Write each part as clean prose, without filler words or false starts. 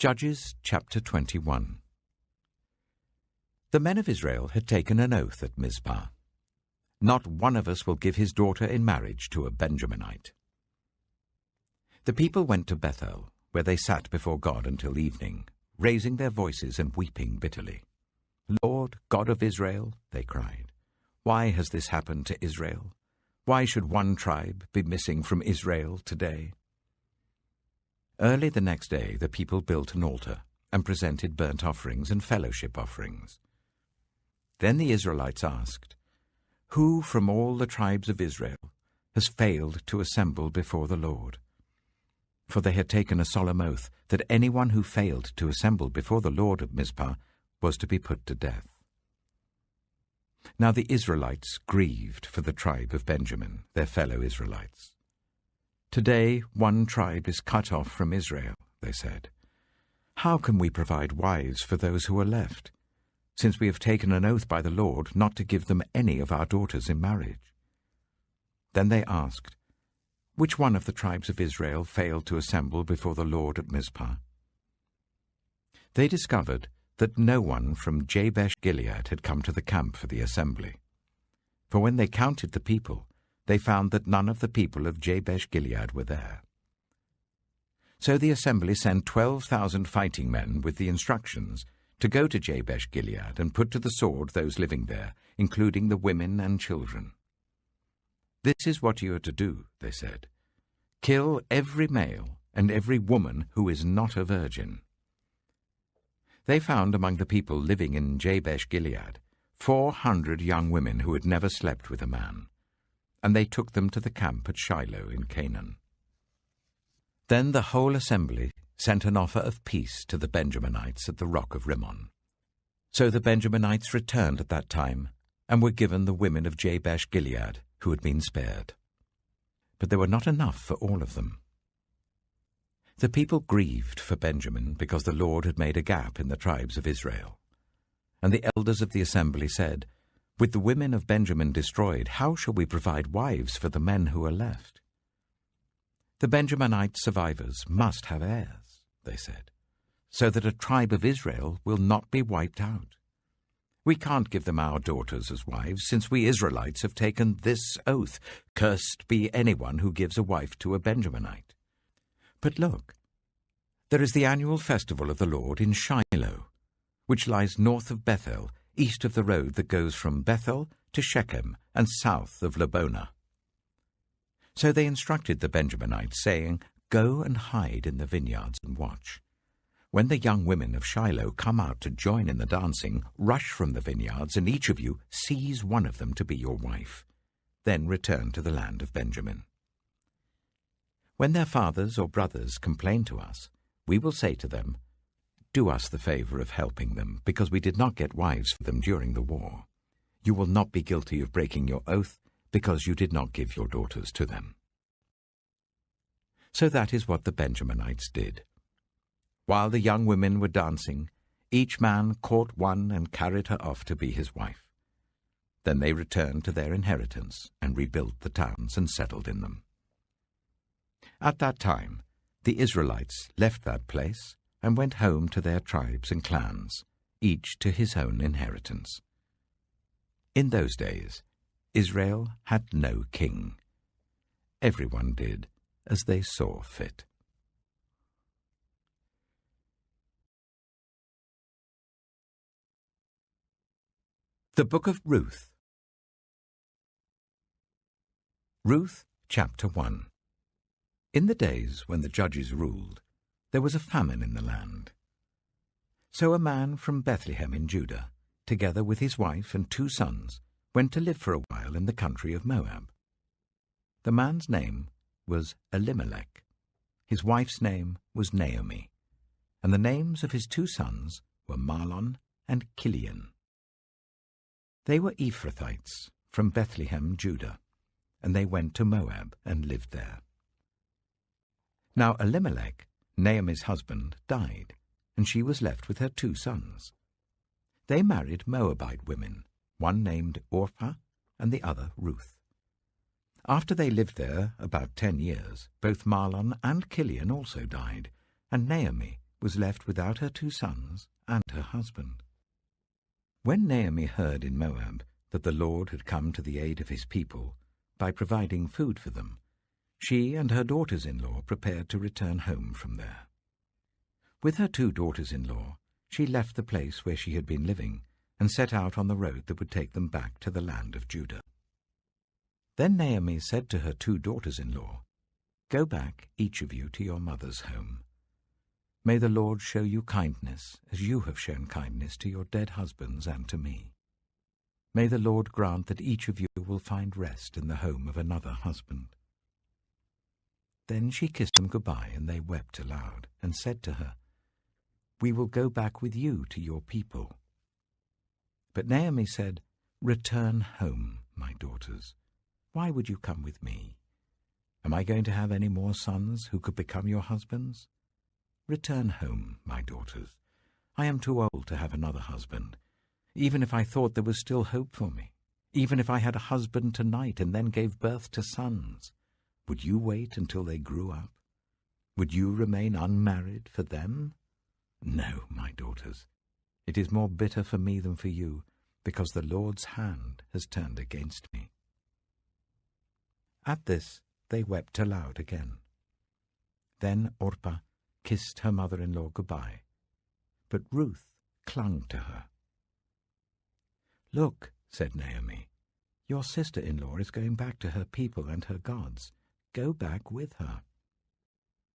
Judges chapter 21. The men of Israel had taken an oath at Mizpah. Not one of us will give his daughter in marriage to a Benjaminite. The people went to Bethel, where they sat before God until evening, raising their voices and weeping bitterly. Lord, God of Israel, they cried, why has this happened to Israel? Why should one tribe be missing from Israel today? Early the next day the people built an altar and presented burnt offerings and fellowship offerings. Then the Israelites asked, who from all the tribes of Israel has failed to assemble before the Lord? For they had taken a solemn oath that anyone who failed to assemble before the Lord at Mizpah was to be put to death. Now the Israelites grieved for the tribe of Benjamin, their fellow Israelites. Today one tribe is cut off from Israel, they said. How can we provide wives for those who are left, since we have taken an oath by the Lord not to give them any of our daughters in marriage? Then they asked, which one of the tribes of Israel failed to assemble before the Lord at Mizpah? They discovered that no one from Jabesh-Gilead had come to the camp for the assembly. For when they counted the people, they found that none of the people of Jabesh-Gilead were there. So the assembly sent 12,000 fighting men with the instructions to go to Jabesh-Gilead and put to the sword those living there, including the women and children. This is what you are to do, they said. Kill every male and every woman who is not a virgin. They found among the people living in Jabesh-Gilead 400 young women who had never slept with a man, and they took them to the camp at Shiloh in Canaan. Then the whole assembly sent an offer of peace to the Benjaminites at the rock of Rimmon. So the Benjaminites returned at that time and were given the women of Jabesh-Gilead who had been spared. But there were not enough for all of them. The people grieved for Benjamin because the Lord had made a gap in the tribes of Israel. And the elders of the assembly said, with the women of Benjamin destroyed, how shall we provide wives for the men who are left? The Benjaminite survivors must have heirs, they said, so that a tribe of Israel will not be wiped out. We can't give them our daughters as wives, since we Israelites have taken this oath, cursed be anyone who gives a wife to a Benjaminite. But look, there is the annual festival of the Lord in Shiloh, which lies north of Bethel, east of the road that goes from Bethel to Shechem and south of Lebonah. So they instructed the Benjaminites, saying, go and hide in the vineyards and watch. When the young women of Shiloh come out to join in the dancing, rush from the vineyards, and each of you seize one of them to be your wife. Then return to the land of Benjamin. When their fathers or brothers complain to us, we will say to them, do us the favor of helping them, because we did not get wives for them during the war. You will not be guilty of breaking your oath, because you did not give your daughters to them. So that is what the Benjaminites did. While the young women were dancing, each man caught one and carried her off to be his wife. Then they returned to their inheritance and rebuilt the towns and settled in them. At that time, the Israelites left that place and went home to their tribes and clans, each to his own inheritance. In those days, Israel had no king. Everyone did as they saw fit. The Book of Ruth. Ruth, chapter 1. In the days when the judges ruled, there was a famine in the land. So a man from Bethlehem in Judah, together with his wife and 2 sons, went to live for a while in the country of Moab. The man's name was Elimelech. His wife's name was Naomi, and the names of his 2 sons were Mahlon and Chilion. They were Ephrathites from Bethlehem, Judah, and they went to Moab and lived there. Now Elimelech, Naomi's husband, died, and she was left with her 2 sons. They married Moabite women, one named Orpah and the other Ruth. After they lived there about 10 years, both Mahlon and Chilion also died, and Naomi was left without her 2 sons and her husband. When Naomi heard in Moab that the Lord had come to the aid of his people by providing food for them, she and her daughters-in-law prepared to return home from there. With her 2 daughters-in-law, she left the place where she had been living and set out on the road that would take them back to the land of Judah. Then Naomi said to her 2 daughters-in-law, "Go back, each of you, to your mother's home. May the Lord show you kindness, as you have shown kindness to your dead husbands and to me. May the Lord grant that each of you will find rest in the home of another husband." Then she kissed them goodbye, and they wept aloud, and said to her, "We will go back with you to your people." But Naomi said, "Return home, my daughters. Why would you come with me? Am I going to have any more sons who could become your husbands? Return home, my daughters. I am too old to have another husband. Even if I thought there was still hope for me, even if I had a husband tonight and then gave birth to sons, would you wait until they grew up? Would you remain unmarried for them? No, my daughters. It is more bitter for me than for you, because the Lord's hand has turned against me." At this they wept aloud again. Then Orpah kissed her mother-in-law goodbye, but Ruth clung to her. "Look," said Naomi, "your sister-in-law is going back to her people and her gods. Go back with her."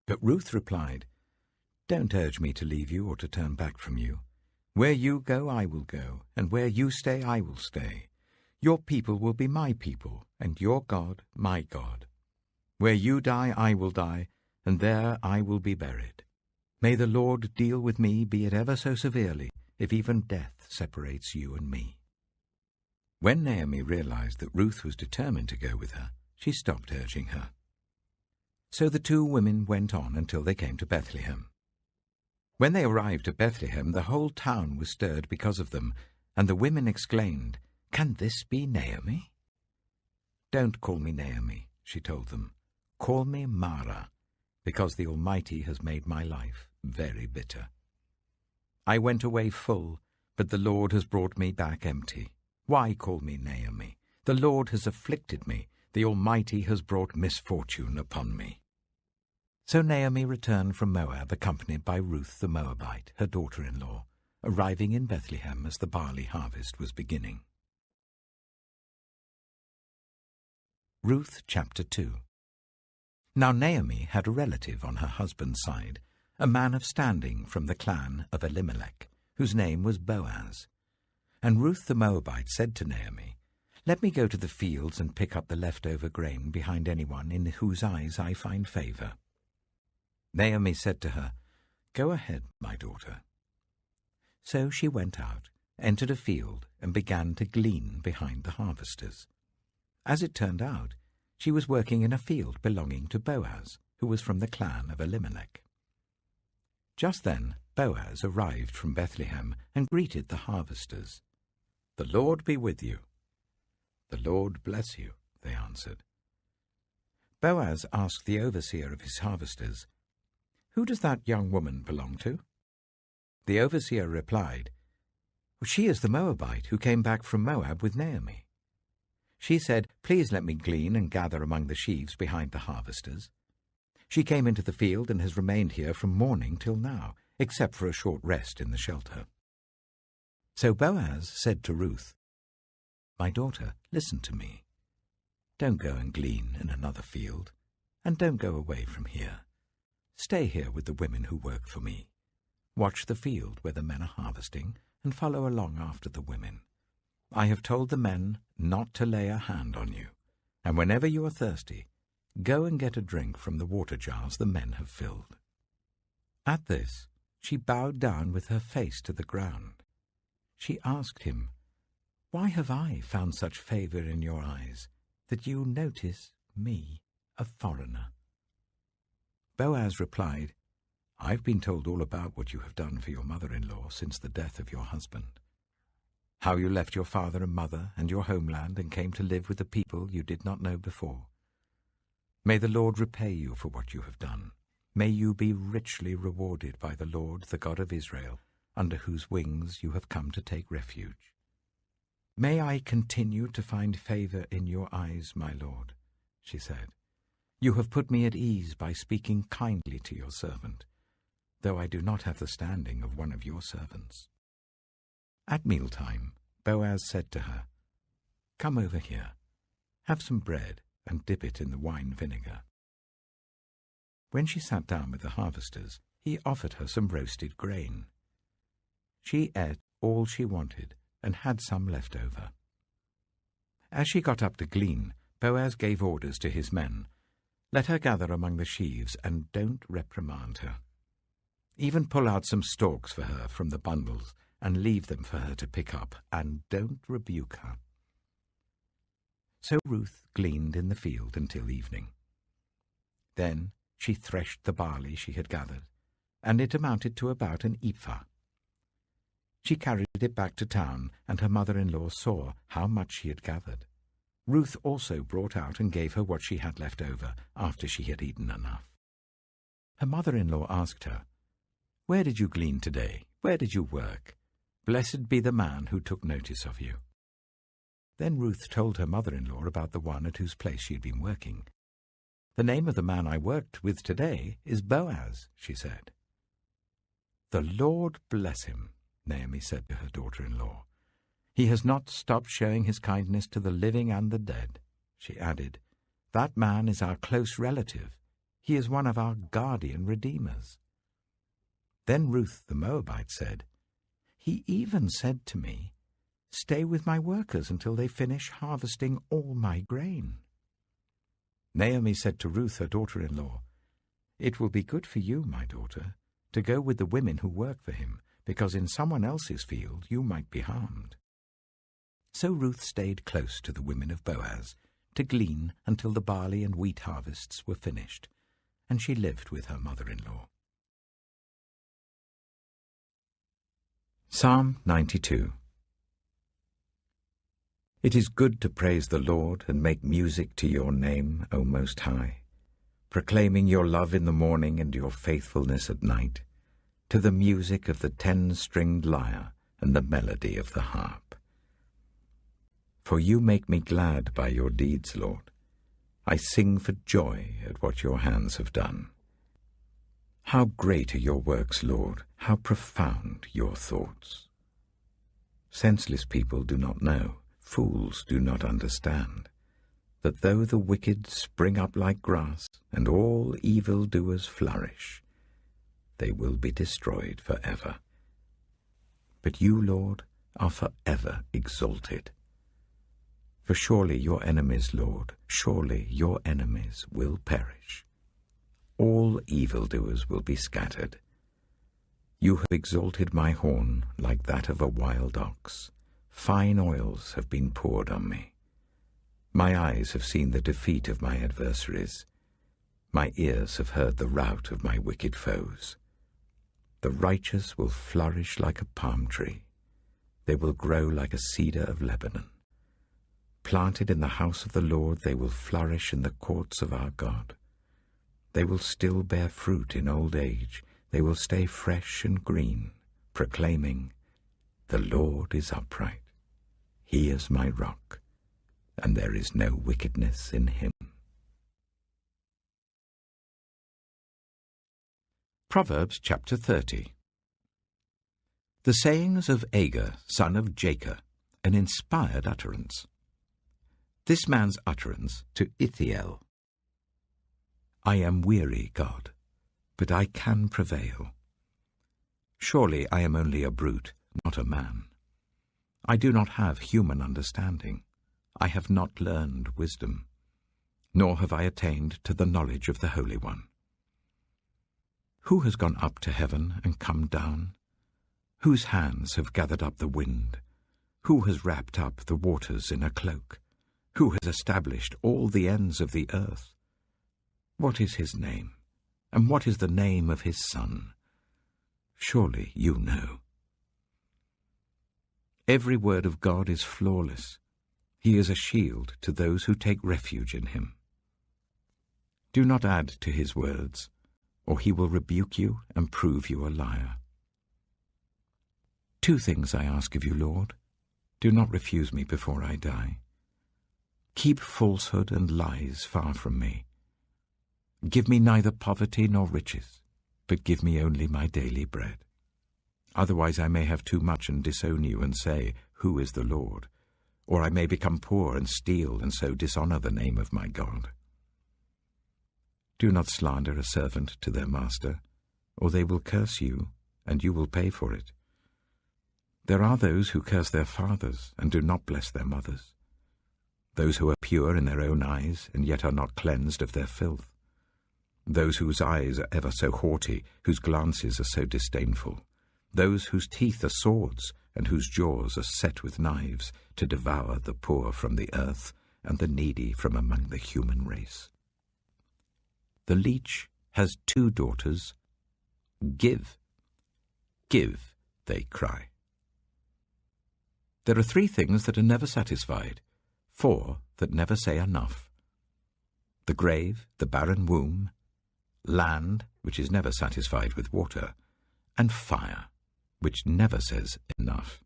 But Ruth replied, "Don't urge me to leave you or to turn back from you. Where you go, I will go, and where you stay, I will stay. Your people will be my people, and your God, my God. Where you die, I will die, and there I will be buried. May the Lord deal with me, be it ever so severely, if even death separates you and me." When Naomi realized that Ruth was determined to go with her, she stopped urging her. So the 2 women went on until they came to Bethlehem. When they arrived at Bethlehem, the whole town was stirred because of them, and the women exclaimed, "Can this be Naomi?" "Don't call me Naomi," she told them. "Call me Mara, because the Almighty has made my life very bitter. I went away full, but the Lord has brought me back empty. Why call me Naomi? The Lord has afflicted me. The Almighty has brought misfortune upon me." So Naomi returned from Moab, accompanied by Ruth the Moabite, her daughter-in-law, arriving in Bethlehem as the barley harvest was beginning. Ruth chapter 2. Now Naomi had a relative on her husband's side, a man of standing from the clan of Elimelech, whose name was Boaz. And Ruth the Moabite said to Naomi, "Let me go to the fields and pick up the leftover grain behind anyone in whose eyes I find favor." Naomi said to her, "Go ahead, my daughter." So she went out, entered a field, and began to glean behind the harvesters. As it turned out, she was working in a field belonging to Boaz, who was from the clan of Elimelech. Just then Boaz arrived from Bethlehem and greeted the harvesters. "The Lord be with you." "The Lord bless you," they answered. Boaz asked the overseer of his harvesters, "Who does that young woman belong to?" The overseer replied, "She is the Moabite who came back from Moab with Naomi. She said, 'Please let me glean and gather among the sheaves behind the harvesters.' She came into the field and has remained here from morning till now, except for a short rest in the shelter." So Boaz said to Ruth, "My daughter, listen to me. Don't go and glean in another field, and don't go away from here. Stay here with the women who work for me. Watch the field where the men are harvesting, and follow along after the women. I have told the men not to lay a hand on you, and whenever you are thirsty, go and get a drink from the water jars the men have filled." At this, she bowed down with her face to the ground. She asked him, "Why have I found such favor in your eyes, that you notice me, a foreigner?" Boaz replied, "I've been told all about what you have done for your mother-in-law since the death of your husband. How you left your father and mother and your homeland and came to live with a people you did not know before. May the Lord repay you for what you have done. May you be richly rewarded by the Lord, the God of Israel, under whose wings you have come to take refuge. May I continue to find favor in your eyes, my Lord, she said. You have put me at ease by speaking kindly to your servant, though I do not have the standing of one of your servants. At mealtime, Boaz said to her, Come over here, have some bread and dip it in the wine vinegar. When she sat down with the harvesters, he offered her some roasted grain. She ate all she wanted and had some left over. As she got up to glean, Boaz gave orders to his men, Let her gather among the sheaves and don't reprimand her. Even pull out some stalks for her from the bundles and leave them for her to pick up, and don't rebuke her. So Ruth gleaned in the field until evening. Then she threshed the barley she had gathered, and it amounted to about an ephah. She carried it back to town, and her mother-in-law saw how much she had gathered. Ruth also brought out and gave her what she had left over after she had eaten enough. Her mother-in-law asked her, Where did you glean today? Where did you work? Blessed be the man who took notice of you. Then Ruth told her mother-in-law about the one at whose place she had been working. The name of the man I worked with today is Boaz, she said. The Lord bless him, Naomi said to her daughter-in-law. He has not stopped showing his kindness to the living and the dead. She added, That man is our close relative. He is one of our guardian redeemers. Then Ruth the Moabite said, He even said to me, Stay with my workers until they finish harvesting all my grain. Naomi said to Ruth, her daughter-in-law, It will be good for you, my daughter, to go with the women who work for him, because in someone else's field you might be harmed. So Ruth stayed close to the women of Boaz to glean until the barley and wheat harvests were finished, and she lived with her mother-in-law. Psalm 92. It is good to praise the Lord and make music to your name, O Most High, proclaiming your love in the morning and your faithfulness at night, to the music of the 10-stringed lyre and the melody of the harp. For you make me glad by your deeds, Lord. I sing for joy at what your hands have done. How great are your works, Lord, how profound your thoughts. Senseless people do not know, fools do not understand, that though the wicked spring up like grass, and all evil-doers flourish, they will be destroyed forever. But you, Lord, are forever exalted. For surely your enemies, Lord, surely your enemies will perish. All evildoers will be scattered. You have exalted my horn like that of a wild ox. Fine oils have been poured on me. My eyes have seen the defeat of my adversaries. My ears have heard the rout of my wicked foes. The righteous will flourish like a palm tree. They will grow like a cedar of Lebanon. Planted in the house of the Lord, they will flourish in the courts of our God. They will still bear fruit in old age. They will stay fresh and green, proclaiming, The Lord is upright. He is my rock, and there is no wickedness in him. Proverbs chapter 30. The sayings of Agur, son of Jacob, an inspired utterance. This man's utterance to Ithiel. I am weary, God, but I can prevail. Surely I am only a brute, not a man. I do not have human understanding. I have not learned wisdom, nor have I attained to the knowledge of the Holy One. Who has gone up to heaven and come down? Whose hands have gathered up the wind? Who has wrapped up the waters in a cloak? Who has established all the ends of the earth? What is his name? And what is the name of his son? Surely you know. Every word of God is flawless. He is a shield to those who take refuge in him. Do not add to his words, or he will rebuke you and prove you a liar. 2 things I ask of you, Lord. Do not refuse me before I die. Keep falsehood and lies far from me. Give me neither poverty nor riches, but give me only my daily bread. Otherwise I may have too much and disown you and say, Who is the Lord? Or I may become poor and steal and so dishonor the name of my God. Do not slander a servant to their master, or they will curse you, and you will pay for it. There are those who curse their fathers and do not bless their mothers, those who are pure in their own eyes and yet are not cleansed of their filth, those whose eyes are ever so haughty, whose glances are so disdainful, those whose teeth are swords and whose jaws are set with knives, to devour the poor from the earth and the needy from among the human race. The leech has 2 daughters. Give, give, they cry. There are 3 things that are never satisfied, 4 that never say enough. The grave, the barren womb, land, which is never satisfied with water, and fire, which never says enough.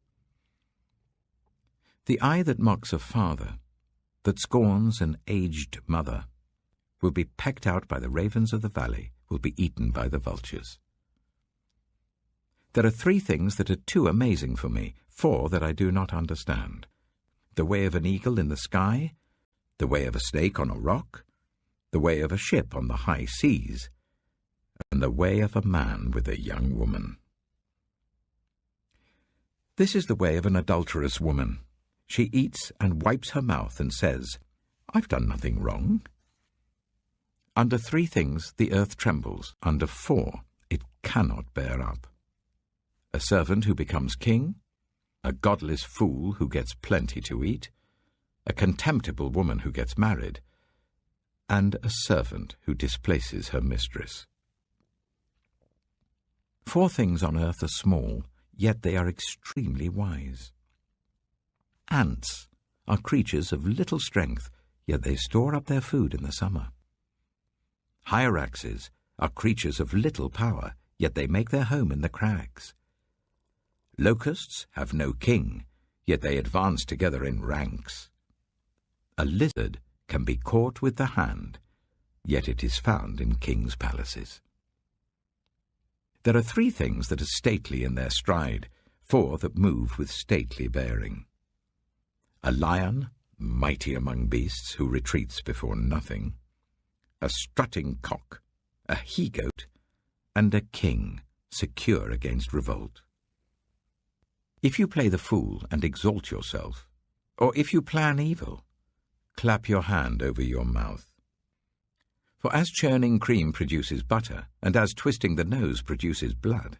The eye that mocks a father, that scorns an aged mother, will be pecked out by the ravens of the valley, will be eaten by the vultures. There are 3 things that are too amazing for me, 4 that I do not understand. The way of an eagle in the sky, the way of a snake on a rock, the way of a ship on the high seas, and the way of a man with a young woman. This is the way of an adulterous woman. She eats and wipes her mouth and says, I've done nothing wrong. Under 3 things the earth trembles, under 4 it cannot bear up. A servant who becomes king, a godless fool who gets plenty to eat, a contemptible woman who gets married, and a servant who displaces her mistress. 4 things on earth are small, yet they are extremely wise. Ants are creatures of little strength, yet they store up their food in the summer. Hyraxes are creatures of little power, yet they make their home in the crags. Locusts have no king, yet they advance together in ranks. A lizard can be caught with the hand, yet it is found in kings' palaces. There are 3 things that are stately in their stride, 4 that move with stately bearing. A lion, mighty among beasts, who retreats before nothing, a strutting cock, a he-goat, and a king, secure against revolt. If you play the fool and exalt yourself, or if you plan evil, clap your hand over your mouth. For as churning cream produces butter, and as twisting the nose produces blood,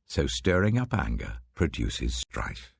so stirring up anger produces strife.